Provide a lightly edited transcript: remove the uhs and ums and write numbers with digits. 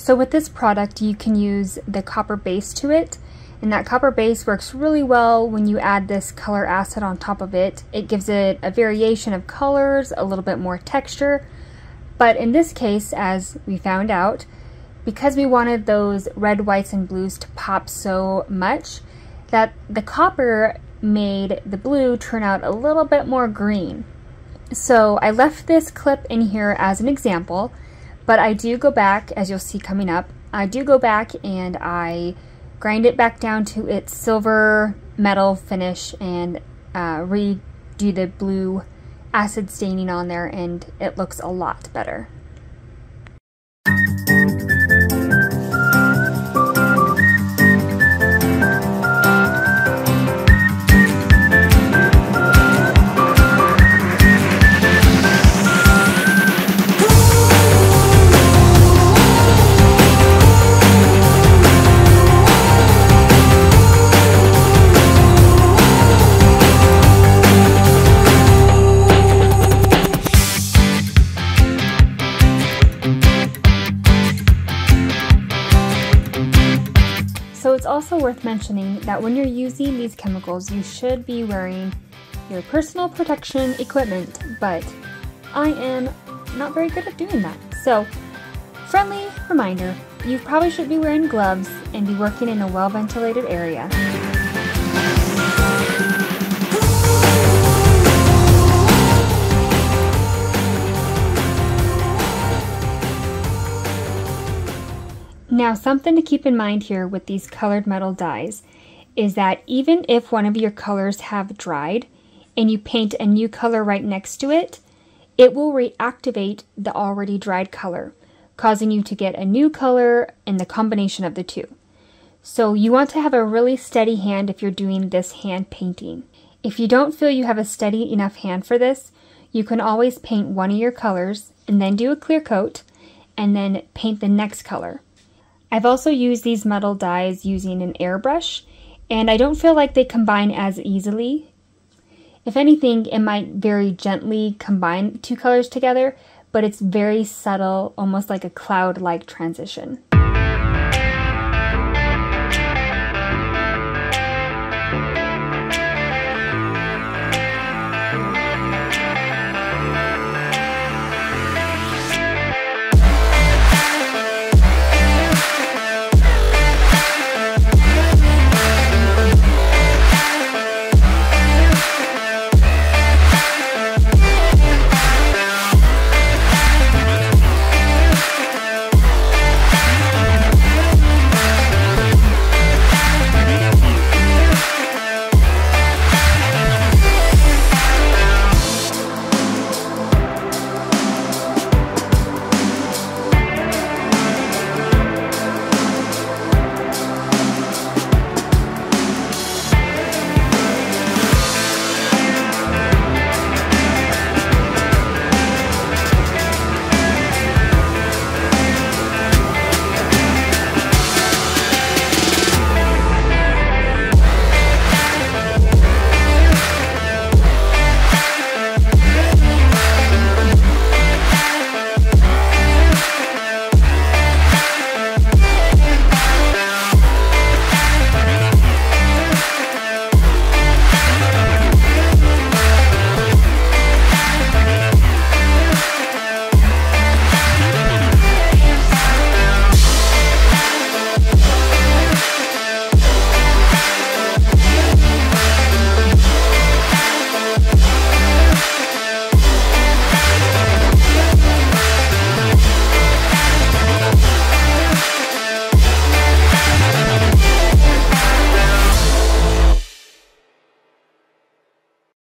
So with this product, you can use the copper base to it, and that copper base works really well when you add this color acid on top of it. It gives it a variation of colors, a little bit more texture, but in this case, as we found out, because we wanted those red, whites, and blues to pop so much, that the copper made the blue turn out a little bit more green. So I left this clip in here as an example, but I do go back, as you'll see coming up, I do go back and I grind it back down to its silver metal finish and redo the blue acid staining on there, and it looks a lot better. So it's also worth mentioning that when you're using these chemicals, you should be wearing your personal protection equipment, but I am not very good at doing that. So, friendly reminder, you probably should be wearing gloves and be working in a well-ventilated area. Now, something to keep in mind here with these colored metal dyes is that even if one of your colors have dried and you paint a new color right next to it, it will reactivate the already dried color, causing you to get a new color in the combination of the two. So you want to have a really steady hand if you're doing this hand painting. If you don't feel you have a steady enough hand for this, you can always paint one of your colors and then do a clear coat and then paint the next color. I've also used these metal dyes using an airbrush, and I don't feel like they combine as easily. If anything, it might very gently combine two colors together, but it's very subtle, almost like a cloud-like transition.